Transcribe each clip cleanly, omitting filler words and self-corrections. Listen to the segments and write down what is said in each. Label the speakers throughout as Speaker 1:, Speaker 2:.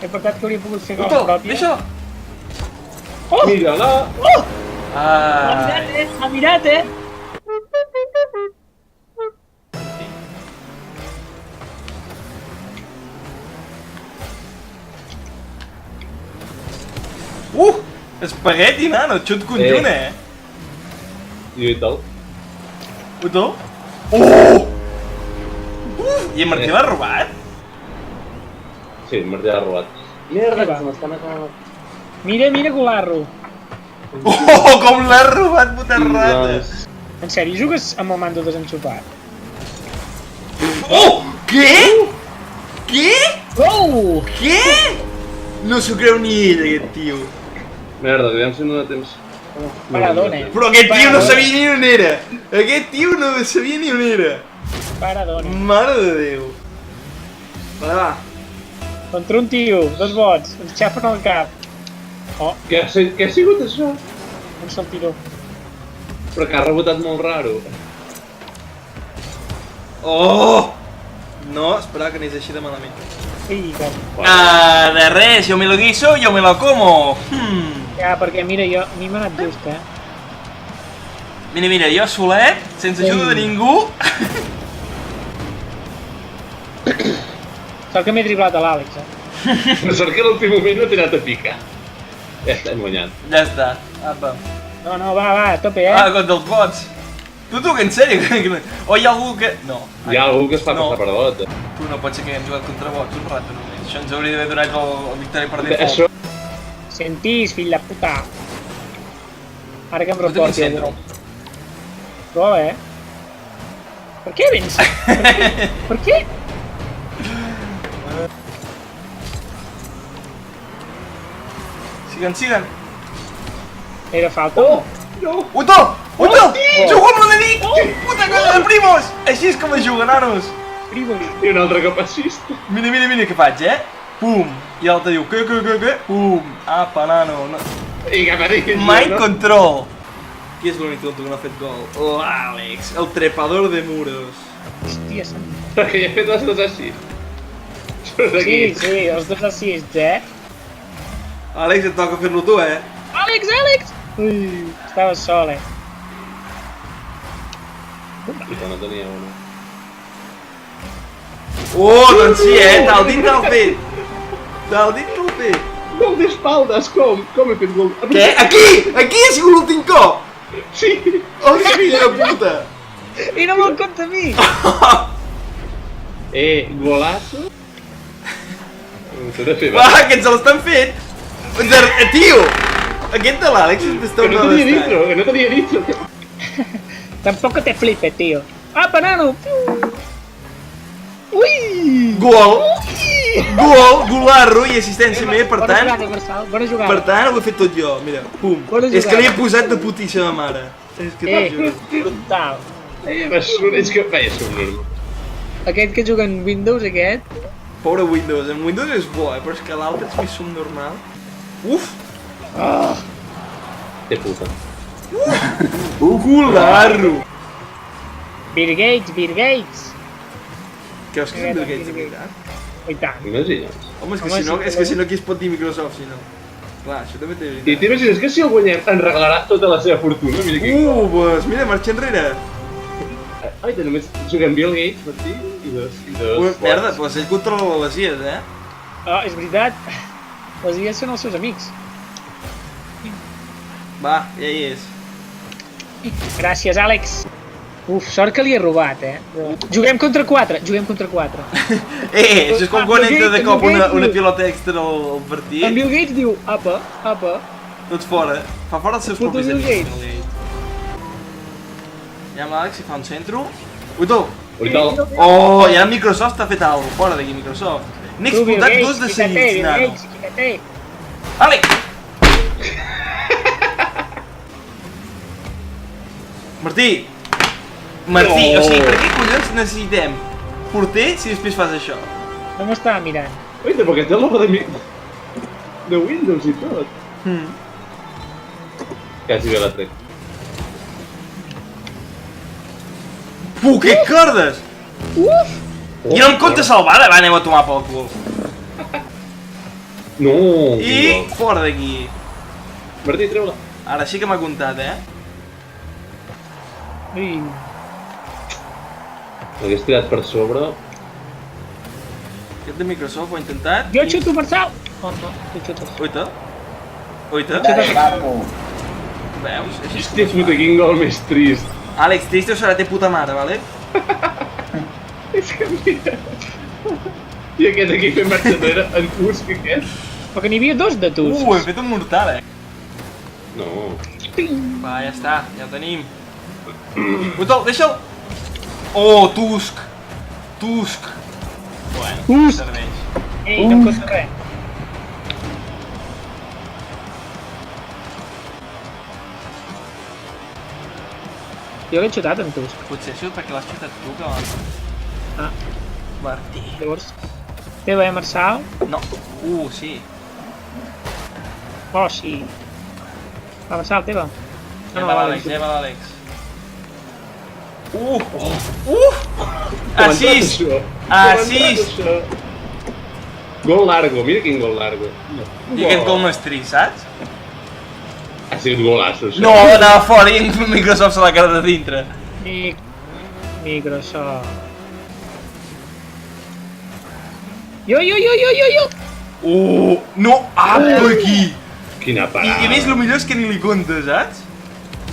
Speaker 1: He portat que hauria pogut fer gol
Speaker 2: Otto,
Speaker 1: propi.
Speaker 2: deixa-la!
Speaker 1: Oh!
Speaker 3: Mira-la!
Speaker 1: Oh!
Speaker 2: Ai...
Speaker 1: S'ha mirat, eh?
Speaker 2: Espagueti, nano, xut conjunt,
Speaker 3: I tal.
Speaker 2: Otto? Oh! I en Martí l'ha robat?
Speaker 3: Sí, el Martí l'ha robat. Merda,
Speaker 1: va.
Speaker 3: que se m'estan acabant.
Speaker 1: Mira, Golarro.
Speaker 2: Oh, com l'ha robat, puta rata!
Speaker 1: En sèrio, jugues amb el mando desenxupat?
Speaker 2: Oh! Què? Què?
Speaker 1: Oh!
Speaker 2: Què? No s'ho creu ni ell, aquest tio.
Speaker 3: Merda, aviam si no de temps.
Speaker 1: Paradona.
Speaker 2: Però aquest tio no sabia ni on era. Aquest tio no sabia ni on era.
Speaker 1: Paradona.
Speaker 2: Mare de Déu. Va.
Speaker 1: Contra un tio, 2 vots, ens xafen al cap. Oh,
Speaker 3: Què ha sigut això?
Speaker 1: un saltiró.
Speaker 3: Però que ha rebotat molt raro.
Speaker 2: Oh! No, esperava que anés així de malament.
Speaker 1: Sí, com...
Speaker 2: De res, yo me lo guiso, yo me lo como.
Speaker 1: Ja, perquè mira, jo, a mi m'ha anat just, eh?
Speaker 2: Mira, jo solet, sense ajuda de ningú.
Speaker 1: Sort que m'he driblat a l'Àlex, eh?
Speaker 3: Però sort que a l'últim moment no t'he anat a picar. Ja estem guanyant.
Speaker 2: Ja està. Apa.
Speaker 1: No, va, a tope, eh?
Speaker 2: Ah, contra els bots. Tu, en sèrio? O hi ha algú que... No.
Speaker 3: Hi ha algú que es fa
Speaker 2: No.
Speaker 3: passar per dot.
Speaker 2: Tu no pot ser que haguem jugat contra bots un rato només. Això ens hauria d'haver donat el victòria per default.
Speaker 3: Això...
Speaker 1: Sentís, fill de puta. Ara que em
Speaker 2: No te
Speaker 1: reporti
Speaker 2: concentro.
Speaker 1: Prova, eh? Per què vens? Per què?
Speaker 2: Siguen.
Speaker 1: Era falta?
Speaker 3: No!
Speaker 2: Otto!
Speaker 1: Oh!
Speaker 2: Jugo amb l'Enemic! Puta cosa de primos! Així és com es juga, nanos.
Speaker 1: Frívoli.
Speaker 3: I un altre cop assist.
Speaker 2: Mira què faig, eh? Pum! I l'altre diu, què? Pum! Apa, nano. No.
Speaker 3: I cap a dins,
Speaker 2: Mind
Speaker 3: no?
Speaker 2: control! Qui és l'únic tonto que no ha fet gol? L'Àlex, el trepador de muros.
Speaker 1: Hòstia, sant.
Speaker 3: Perquè ja he fet les dues així.
Speaker 1: Sí, els 2 assists, eh?
Speaker 2: Àlex, et toca fer-lo tu, eh?
Speaker 1: Àlex! Ui, estava sol, eh?
Speaker 3: I que no tenia una.
Speaker 2: Oh, doncs sí, eh? Te'l dit te'l fet.
Speaker 3: Gol d'espaldes, com? Com he fet gol?
Speaker 2: Què? Aquí ha sigut l'últim cop!
Speaker 3: Sí!
Speaker 2: Oh, que fill de puta!
Speaker 1: I no me'l compta a mi!
Speaker 3: Golazo? S'ha de fer,
Speaker 2: Va, que ens l'estan fent! Tio! Aquest de l'Àlex està
Speaker 3: Que
Speaker 2: un
Speaker 3: no
Speaker 2: nou
Speaker 3: tenia
Speaker 2: d'estat.
Speaker 3: nitro, que no tenia nitro.
Speaker 1: Tampoco te flipes, tío. ¡Apa, nano! Ui!
Speaker 2: Gol! Golarro i assistència meva, per
Speaker 1: Bona
Speaker 2: tant...
Speaker 1: jugada, Marçal, bona jugada.
Speaker 2: Per tant, ho he fet tot jo, mira, pum.
Speaker 1: Bona
Speaker 2: És que
Speaker 1: jugada.
Speaker 2: li he posat de putíssima mare. És que t'ho juro.
Speaker 1: Brutal.
Speaker 3: És que feia somriure.
Speaker 1: Aquest que juga en Windows, aquest...
Speaker 2: Pobre Windows, en Windows és bo, però és que l'altre és més subnormal. Uf!
Speaker 3: Té puta.
Speaker 2: Golarro!
Speaker 1: Bill Gates.
Speaker 2: Creus que és un Bill Gates de veritat?
Speaker 1: I tant.
Speaker 3: Imagina't.
Speaker 2: Home, és que
Speaker 1: Home,
Speaker 2: si no,
Speaker 1: sí,
Speaker 2: és que si no, qui es pot dir Microsoft, si no? Clar, això també té
Speaker 3: I
Speaker 2: veritat.
Speaker 3: t'imagines que si el guanyem ens regalarà tota la seva fortuna? Mira aquí.
Speaker 2: Pues mira, marxa enrere.
Speaker 3: Ai, només juguem Bill Gates, Martí, i dos...
Speaker 2: Merda, pues ell controla les IES, eh?
Speaker 1: Oh, és veritat. Les illes són els seus amics.
Speaker 2: Va, ja hi és.
Speaker 1: Gràcies, Àlex. Uf, sort que li he robat, eh? Juguem contra 4.
Speaker 2: Això és com quan entra de cop una pilota extra al partit.
Speaker 1: En Bill Gates diu, apa.
Speaker 2: Tots fora. Fa fora els seus
Speaker 1: Puto
Speaker 2: propis
Speaker 1: Bill
Speaker 2: amics.
Speaker 1: Gates.
Speaker 2: Bill Gates. Ja amb l'Àlex si fa un centro. Uitó!
Speaker 3: Orital.
Speaker 2: Oh, ja Microsoft t'ha fet alguna cosa. Fora d'aquí, Microsoft. N'he explotat dos de seguits, nano.
Speaker 1: Fíjate.
Speaker 2: Àlex! Martí! O sigui, per què collons necessitem porter si després fas això?
Speaker 1: No m'estava mirant.
Speaker 3: Oita, perquè té el logo de Windows i tot. Quasi bé la trec.
Speaker 2: Què cordes?
Speaker 1: Uf!
Speaker 2: I no em compta salvada, va, anem a tomar pel cul.
Speaker 3: No!
Speaker 2: I fora d'aquí.
Speaker 3: Martí, treu-la.
Speaker 2: Ara sí que m'ha comptat,
Speaker 1: Ui.
Speaker 3: L'hagués tirat per sobre.
Speaker 2: Aquest de Microsoft ho ha intentat.
Speaker 1: Jo xuto, Marçal! Oh, no, tu xutes.
Speaker 2: Oita. Oita.
Speaker 4: Dale, vamos.
Speaker 2: Veus? Així és
Speaker 3: Hòstia puta, quin gol més trist.
Speaker 2: Àlex, triste serà té puta mare, vale?
Speaker 3: És que mira... I aquest aquí fent marxa enrere, en Tusk, aquest?
Speaker 1: Però que n'hi havia dos de tus.
Speaker 2: Hem fet un mortal,
Speaker 3: No.
Speaker 2: Va, ja està, ja ho tenim. Utol, deixa'l! Oh, Tusk! Tusk! Bueno,
Speaker 1: Tusk.
Speaker 2: serveix.
Speaker 1: Ei, no em compta res. Jo l'he xutat en tus.
Speaker 2: Potser ha sigut perquè l'has xutat tu, que abans.
Speaker 1: Ah,
Speaker 2: Martí.
Speaker 1: llavors... Teva, Marçal?
Speaker 2: No. Sí.
Speaker 1: Oh, sí. Va, Marçal, teva.
Speaker 2: Lleva l'Àlex, lleva l'Àlex. Assist! Assist!
Speaker 3: Gol largo, mira quin gol largo.
Speaker 2: I aquest gol no és trist, saps?
Speaker 3: Ha sigut golasso, això.
Speaker 2: No, anava fora i Microsoft se l'ha quedat de dintre.
Speaker 1: Microsoft. Jo!
Speaker 2: No, apa aquí!
Speaker 3: Quina
Speaker 2: I
Speaker 3: parada.
Speaker 2: a més, el millor és que ni li compta, saps?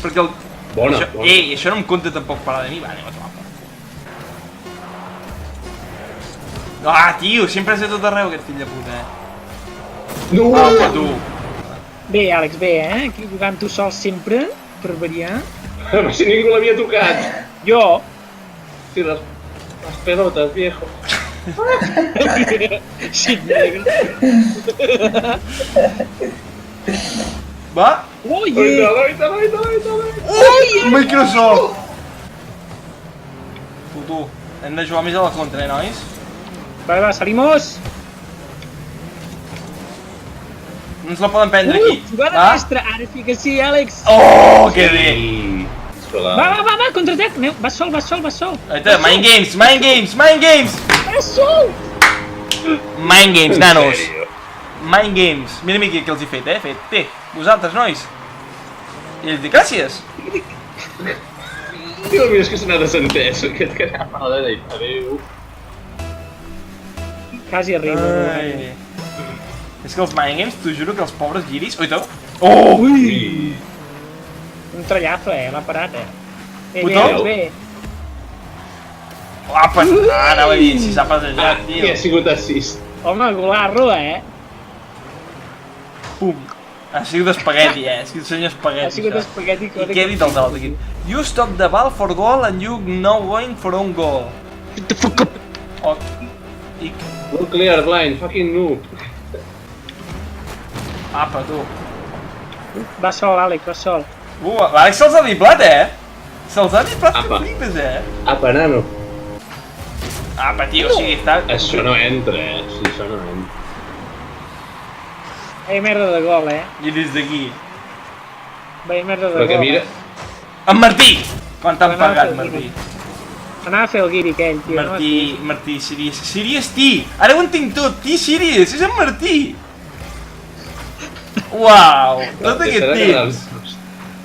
Speaker 2: Perquè el...
Speaker 3: Bona,
Speaker 2: això,
Speaker 3: bona.
Speaker 2: Ei, això no em compta tampoc parlar de mi, va, anem a tomar por. Ah, tio, sempre és de tot arreu aquest fill de puta,
Speaker 3: No!
Speaker 2: Apa, tu.
Speaker 1: Bé, Àlex, bé, aquí jugant tu sol sempre, per variar.
Speaker 3: Però si ningú l'havia tocat.
Speaker 1: Jo!
Speaker 3: Sí, les pelotes, viejo.
Speaker 1: Sí, negre.
Speaker 2: Va?
Speaker 1: Oye!
Speaker 3: Oita.
Speaker 2: Microsoft! Tu, hem de jugar més a la contra, nois?
Speaker 1: Va, salimos!
Speaker 2: No ens la poden prendre aquí.
Speaker 1: Jugada
Speaker 2: Va?
Speaker 1: mestra! Ara sí que sí, Àlex!
Speaker 2: Oh, que bé!
Speaker 1: Va, contraatac! Va sol!
Speaker 2: Aita, Mind Games!
Speaker 1: Va sol!
Speaker 2: Mind Games, nanos! Mind Games! Mira aquí què els he fet, fet. Té, vosaltres, nois! I ells dic, gràcies!
Speaker 3: Tio, mira, és que se n'ha desentès, aquest que anava a dir adéu.
Speaker 1: Quasi arriba.
Speaker 2: Ai. És que els Mind Games, t'ho juro que els pobres guiris... Oita! Oh!
Speaker 3: Ui!
Speaker 1: Un trellazo, l'ha parat, Bé,
Speaker 2: Puto?
Speaker 1: bé.
Speaker 2: Apa! Anava a dir, si s'ha passejat,
Speaker 3: I
Speaker 2: tio.
Speaker 3: ha sigut assist.
Speaker 1: Home, golarro,
Speaker 2: Pum! Ha sigut espagueti, Ha sigut senyor espagueti,
Speaker 1: Ha sigut
Speaker 2: això.
Speaker 1: espagueti.
Speaker 2: I què he dit als altres aquí? You stop the ball for goal and you no going for own goal.
Speaker 1: Shut the fuck up!
Speaker 2: Oh. I...
Speaker 3: Look clear, blind, fucking noob.
Speaker 2: Apa, tu.
Speaker 1: Va sol, Àlex, va sol.
Speaker 2: L'Àlex se'ls ha diplat, Se'ls ha diplat que
Speaker 3: Apa.
Speaker 2: flipes,
Speaker 3: Apa, nano.
Speaker 2: Apa, tio, o sigui, està...
Speaker 3: Això no entra, Sí, això no entra.
Speaker 1: Merda de gol,
Speaker 2: I des d'aquí.
Speaker 1: Merda de
Speaker 3: Però que
Speaker 1: gol.
Speaker 3: mira...
Speaker 2: En Martí! Quan t'han
Speaker 1: Anava a
Speaker 2: pagat,
Speaker 1: fer el
Speaker 2: Martí?
Speaker 1: Anava a fer el guiri aquell, tio.
Speaker 2: Martí, Sirius. Sirius T! Ara ho entenc tot, T Sirius! És en Martí! Uau! Tot aquest temps!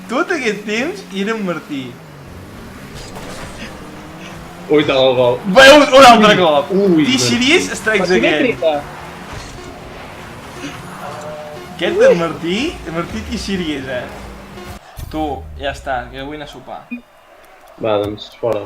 Speaker 2: Tot aquest temps i era en Martí.
Speaker 3: Ui, tal el gol.
Speaker 2: Veus? Un altre cop!
Speaker 3: Ui,
Speaker 2: T-Series strikes again.
Speaker 1: Simètrica.
Speaker 2: Aquest de Martí T-Series, Tu, ja està, que vull anar a sopar.
Speaker 3: Va, doncs, fora.